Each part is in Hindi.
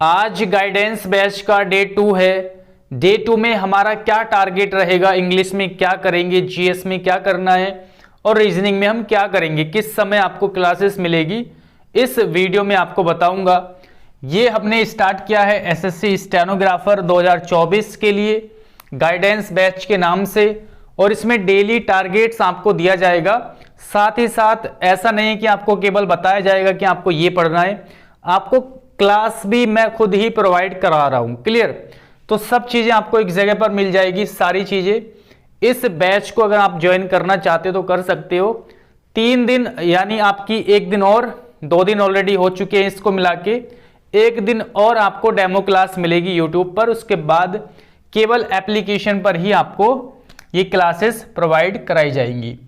आज गाइडेंस बैच का डे 2 है। डे 2 में हमारा क्या टारगेट रहेगा, इंग्लिश में क्या करेंगे, जीएस में क्या करना है और रीजनिंग में हम क्या करेंगे, किस समय आपको क्लासेस मिलेगी, इस वीडियो में आपको बताऊंगा। ये हमने स्टार्ट किया है एसएससी स्टेनोग्राफर 2024 के लिए गाइडेंस बैच के नाम से, और इसमें डेली टारगेट्स आपको दिया जाएगा। साथ ही साथ ऐसा नहीं है कि आपको केवल बताया जाएगा कि आपको ये पढ़ना है, आपको क्लास भी मैं खुद ही प्रोवाइड करा रहा हूं। क्लियर? तो सब चीजें आपको एक जगह पर मिल जाएगी, सारी चीजें। इस बैच को अगर आप ज्वाइन करना चाहते हो तो कर सकते हो। 3 दिन यानी आपकी 1 दिन और 2 दिन ऑलरेडी हो चुके हैं, इसको मिला के 1 दिन और आपको डेमो क्लास मिलेगी यूट्यूब पर। उसके बाद केवल एप्लीकेशन पर ही आपको ये क्लासेस प्रोवाइड कराई जाएंगी।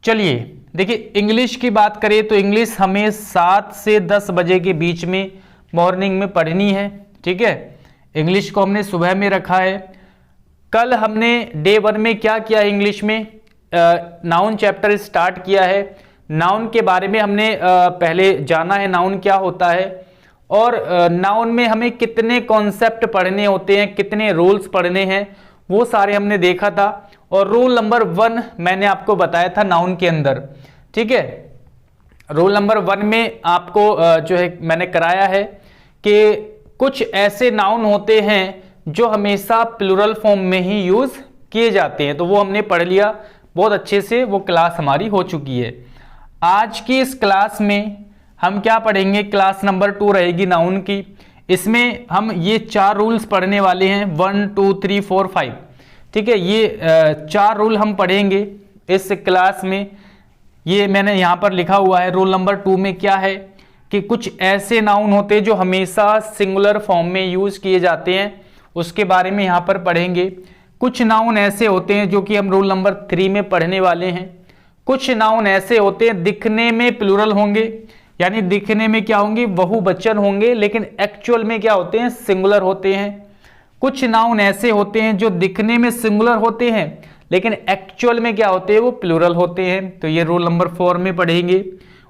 चलिए देखिए, इंग्लिश की बात करें तो इंग्लिश हमें 7 से 10 बजे के बीच में मॉर्निंग में पढ़नी है। ठीक है, इंग्लिश को हमने सुबह में रखा है। कल हमने डे 1 में क्या किया है, इंग्लिश में नाउन चैप्टर स्टार्ट किया है। नाउन के बारे में हमने पहले जाना है, नाउन क्या होता है और नाउन में हमें कितने कॉन्सेप्ट पढ़ने होते हैं, कितने रूल्स पढ़ने हैं, वो सारे हमने देखा था। और रूल नंबर 1 मैंने आपको बताया था नाउन के अंदर। ठीक है, रूल नंबर 1 में आपको जो है मैंने कराया है कि कुछ ऐसे नाउन होते हैं जो हमेशा प्लूरल फॉर्म में ही यूज किए जाते हैं, तो वो हमने पढ़ लिया बहुत अच्छे से, वो क्लास हमारी हो चुकी है। आज की इस क्लास में हम क्या पढ़ेंगे, क्लास नंबर 2 रहेगी नाउन की। इसमें हम ये 4 रूल्स पढ़ने वाले हैं, 1 2 3 4 5। ठीक है, ये 4 रूल हम पढ़ेंगे इस क्लास में। ये मैंने यहां पर लिखा हुआ है। रूल नंबर 2 में क्या है कि कुछ ऐसे नाउन होते हैं जो हमेशा सिंगुलर फॉर्म में यूज किए जाते हैं, उसके बारे में यहां पर पढ़ेंगे। कुछ नाउन ऐसे होते हैं जो कि हम रूल नंबर 3 में पढ़ने वाले हैं। कुछ नाउन ऐसे होते हैं दिखने में प्लूरल होंगे, यानी दिखने में क्या होंगे, बहुवचन होंगे, लेकिन एक्चुअल में क्या होते हैं, सिंगुलर होते हैं। कुछ नाउन ऐसे होते हैं जो दिखने में सिंगुलर होते हैं लेकिन एक्चुअल में क्या होते हैं, वो प्लूरल होते हैं। तो ये रूल नंबर 4 में पढ़ेंगे।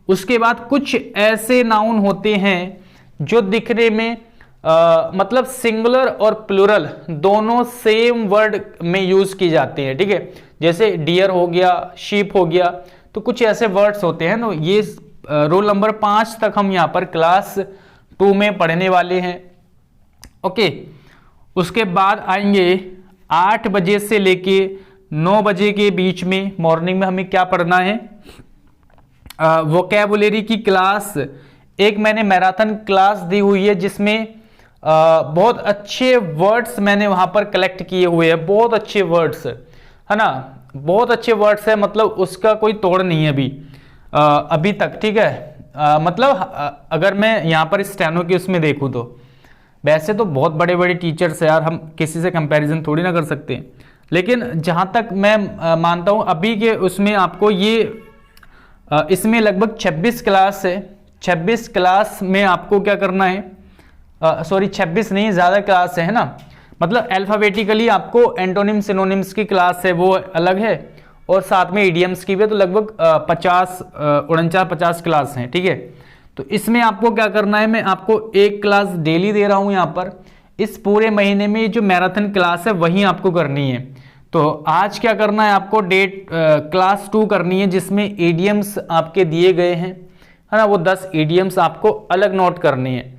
उसके बाद कुछ ऐसे नाउन होते हैं जो दिखने में मतलब सिंगुलर और प्लूरल दोनों सेम वर्ड में यूज की जाते हैं। ठीक है, जैसे डियर हो गया, शीप हो गया, तो कुछ ऐसे वर्ड्स होते हैं। तो ये रूल नंबर 5 तक हम यहाँ पर क्लास 2 में पढ़ने वाले हैं। ओके, उसके बाद आएंगे 8 बजे से लेके 9 बजे के बीच में मॉर्निंग में हमें क्या पढ़ना है, वोकैबुलरी की क्लास। एक मैंने मैराथन क्लास दी हुई है जिसमें बहुत अच्छे वर्ड्स मैंने वहां पर कलेक्ट किए हुए हैं, बहुत अच्छे वर्ड्स है ना, बहुत अच्छे वर्ड्स है, मतलब उसका कोई तोड़ नहीं है अभी तक। ठीक है, मतलब अगर मैं यहाँ पर स्टेनो की उसमें देखूँ तो वैसे तो बहुत बड़े बड़े टीचर्स है यार, हम किसी से कंपैरिजन थोड़ी ना कर सकते, लेकिन जहां तक मैं मानता हूं अभी के उसमें आपको ये इसमें लगभग 26 क्लास है। 26 क्लास में आपको क्या करना है, सॉरी 26 नहीं, ज़्यादा क्लास है ना, मतलब अल्फाबेटिकली आपको एंटोनिम सिनोनिम्स की क्लास है वो अलग है, और साथ में इडियम्स की भी है, तो लगभग 49 क्लास हैं। ठीक है, तो इसमें आपको क्या करना है, मैं आपको एक क्लास डेली दे रहा हूँ यहाँ पर। इस पूरे महीने में जो मैराथन क्लास है वही आपको करनी है। तो आज क्या करना है, आपको क्लास 2 करनी है जिसमें इडियम्स आपके दिए गए हैं, है ना, वो 10 इडियम्स आपको अलग नोट करनी है।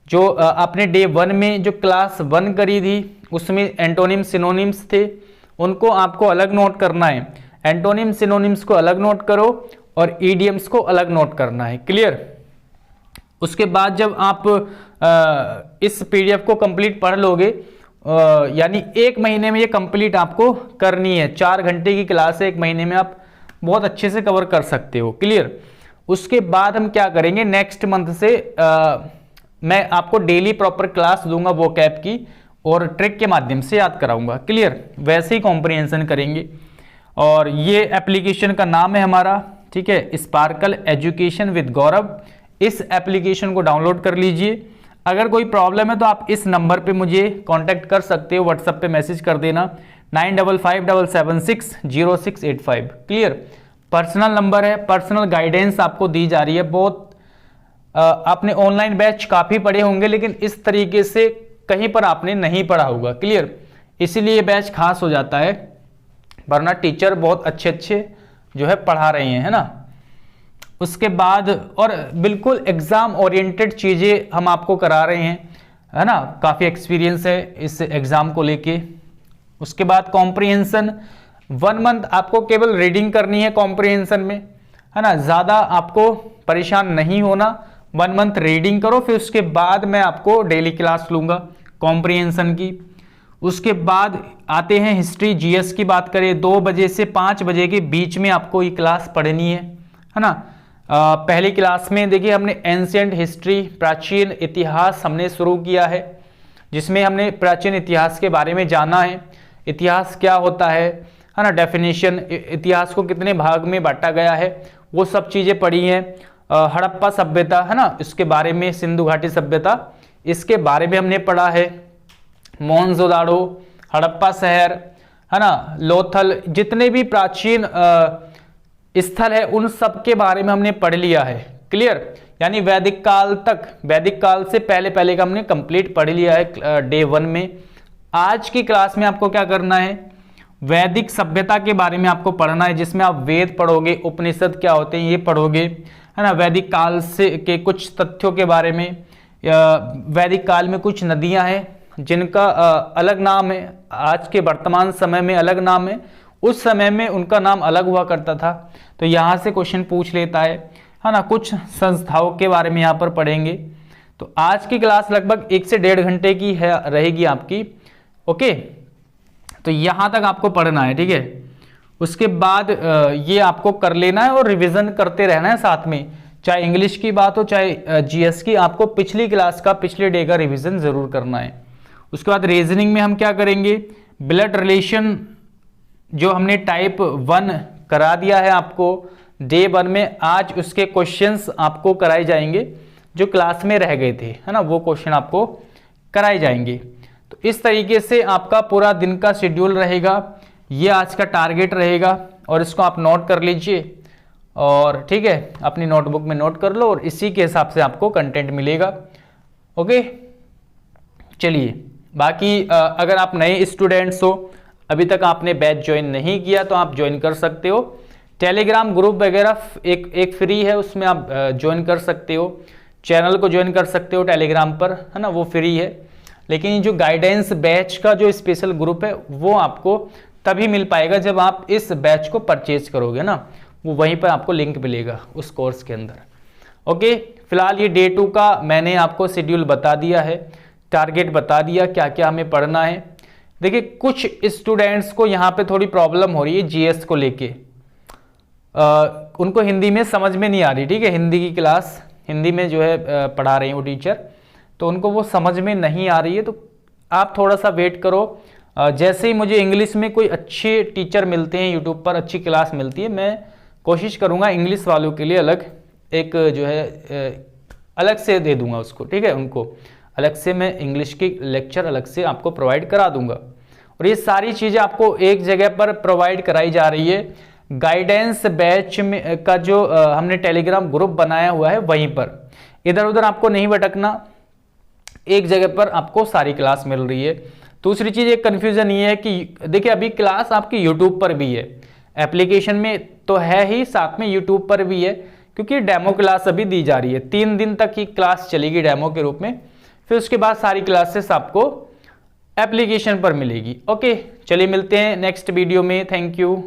जो आपने डे 1 में जो क्लास 1 करी थी उसमें एंटोनिम सिनोनिम्स थे, उनको आपको अलग नोट करना है। एंटोनिम सिनोनिम्स को अलग नोट करो और इडियम्स को अलग नोट करना है। क्लियर? उसके बाद जब आप इस पीडीएफ को कंप्लीट पढ़ लोगे, यानी 1 महीने में ये कंप्लीट आपको करनी है। 4 घंटे की क्लास है, 1 महीने में आप बहुत अच्छे से कवर कर सकते हो। क्लियर? उसके बाद हम क्या करेंगे, नेक्स्ट मंथ से मैं आपको डेली प्रॉपर क्लास दूंगा वो कैप की, और ट्रिक के माध्यम से याद कराऊंगा। क्लियर? वैसे ही कॉम्प्रिहेंशन करेंगे। और ये एप्लीकेशन का नाम है हमारा, ठीक है, स्पार्कल एजुकेशन विद गौरव। इस एप्लीकेशन को डाउनलोड कर लीजिए। अगर कोई प्रॉब्लम है तो आप इस नंबर पे मुझे कांटेक्ट कर सकते हो, व्हाट्सएप पे मैसेज कर देना 9557760685। क्लियर? पर्सनल नंबर है, पर्सनल गाइडेंस आपको दी जा रही है, बहुत आपने ऑनलाइन बैच काफ़ी पढ़े होंगे, लेकिन इस तरीके से कहीं पर आपने नहीं पढ़ा होगा। क्लियर? इसीलिए बैच खास हो जाता है, वरना टीचर बहुत अच्छे अच्छे जो है पढ़ा रहे हैं, है ना। उसके बाद और बिल्कुल एग्जाम ओरिएंटेड चीज़ें हम आपको करा रहे हैं, है ना। काफ़ी एक्सपीरियंस है इस एग्ज़ाम को लेके। उसके बाद कॉम्प्रिहेंशन 1 मंथ आपको केवल रीडिंग करनी है कॉम्प्रिहेंशन में, है ना। ज़्यादा आपको परेशान नहीं होना, 1 मंथ रीडिंग करो, फिर उसके बाद मैं आपको डेली क्लास लूँगा कॉम्प्रिहेंशन की। उसके बाद आते हैं हिस्ट्री जीएस की बात करें, 2 बजे से 5 बजे के बीच में आपको ये क्लास पढ़नी है ना। पहली क्लास में देखिए हमने एंशिएंट हिस्ट्री, प्राचीन इतिहास हमने शुरू किया है, जिसमें हमने प्राचीन इतिहास के बारे में जाना है। इतिहास क्या होता है ना, डेफिनेशन, इतिहास को कितने भाग में बांटा गया है, वो सब चीज़ें पढ़ी हैं। हड़प्पा सभ्यता, है ना, इसके बारे में, सिंधु घाटी सभ्यता, इसके बारे में हमने पढ़ा है। मोहनजोदाड़ो, हड़प्पा शहर, है ना, लोथल, जितने भी प्राचीन स्थल है उन सब के बारे में हमने पढ़ लिया है। क्लियर? यानी वैदिक काल तक, वैदिक काल से पहले पहले का हमने कंप्लीट पढ़ लिया है डे 1 में। आज की क्लास में आपको क्या करना है, वैदिक सभ्यता के बारे में आपको पढ़ना है, जिसमें आप वेद पढ़ोगे, उपनिषद क्या होते हैं ये पढ़ोगे, है ना। वैदिक काल से के कुछ तथ्यों के बारे में, वैदिक काल में कुछ नदियां हैं जिनका अलग नाम है, आज के वर्तमान समय में अलग नाम है, उस समय में उनका नाम अलग हुआ करता था। तो यहाँ से क्वेश्चन पूछ लेता है ना। कुछ संस्थाओं के बारे में यहाँ पर पढ़ेंगे। तो आज की क्लास लगभग 1 से 1.5 घंटे की है, रहेगी आपकी। ओके, तो यहाँ तक आपको पढ़ना है, ठीक है। उसके बाद ये आपको कर लेना है और रिवीजन करते रहना है साथ में, चाहे इंग्लिश की बात हो चाहे जीएस की, आपको पिछली क्लास का, पिछले डे का रिवीजन जरूर करना है। उसके बाद रीजनिंग में हम क्या करेंगे, ब्लड रिलेशन जो हमने टाइप 1 करा दिया है आपको डे 1 में, आज उसके क्वेश्चंस आपको कराए जाएंगे जो क्लास में रह गए थे, है ना, वो क्वेश्चन आपको कराए जाएंगे। तो इस तरीके से आपका पूरा दिन का शेड्यूल रहेगा, ये आज का टारगेट रहेगा, और इसको आप नोट कर लीजिए, और ठीक है, अपनी नोटबुक में नोट कर लो, और इसी के हिसाब से आपको कंटेंट मिलेगा। ओके, चलिए, बाकी अगर आप नए स्टूडेंट्स हो, अभी तक आपने बैच ज्वाइन नहीं किया, तो आप ज्वाइन कर सकते हो। टेलीग्राम ग्रुप वगैरह एक फ्री है, उसमें आप ज्वाइन कर सकते हो, चैनल को ज्वाइन कर सकते हो टेलीग्राम पर, है ना, वो फ्री है। लेकिन जो गाइडेंस बैच का जो स्पेशल ग्रुप है वो आपको तभी मिल पाएगा जब आप इस बैच को परचेज करोगे ना, वो वहीं पर आपको लिंक मिलेगा उस कोर्स के अंदर। ओके, फिलहाल ये डे 2 का मैंने आपको शेड्यूल बता दिया है, टारगेट बता दिया, क्या क्या हमें पढ़ना है। देखिए, कुछ स्टूडेंट्स को यहाँ पे थोड़ी प्रॉब्लम हो रही है जीएस को लेके, उनको हिंदी में समझ में नहीं आ रही, ठीक है। हिंदी की क्लास हिंदी में जो है पढ़ा रही है वो टीचर, तो उनको वो समझ में नहीं आ रही है, तो आप थोड़ा सा वेट करो। जैसे ही मुझे इंग्लिश में कोई अच्छे टीचर मिलते हैं, यूट्यूब पर अच्छी क्लास मिलती है, मैं कोशिश करूँगा इंग्लिश वालों के लिए अलग एक जो है अलग से दे दूंगा उसको, ठीक है। उनको अलग से मैं इंग्लिश की लेक्चर अलग से आपको प्रोवाइड करा दूंगा, और ये सारी चीज़ें आपको एक जगह पर प्रोवाइड कराई जा रही है। गाइडेंस बैच में का जो हमने टेलीग्राम ग्रुप बनाया हुआ है, वहीं पर, इधर उधर आपको नहीं भटकना, एक जगह पर आपको सारी क्लास मिल रही है। दूसरी चीज़, एक कन्फ्यूज़न ये है कि देखिए, अभी क्लास आपकी यूट्यूब पर भी है, एप्लीकेशन में तो है ही, साथ में यूट्यूब पर भी है, क्योंकि डेमो क्लास अभी दी जा रही है। 3 दिन तक ही क्लास चलेगी डेमो के रूप में, फिर उसके बाद सारी क्लासेस आपको एप्लीकेशन पर मिलेगी। ओके, चलिए मिलते हैं नेक्स्ट वीडियो में। Thank you.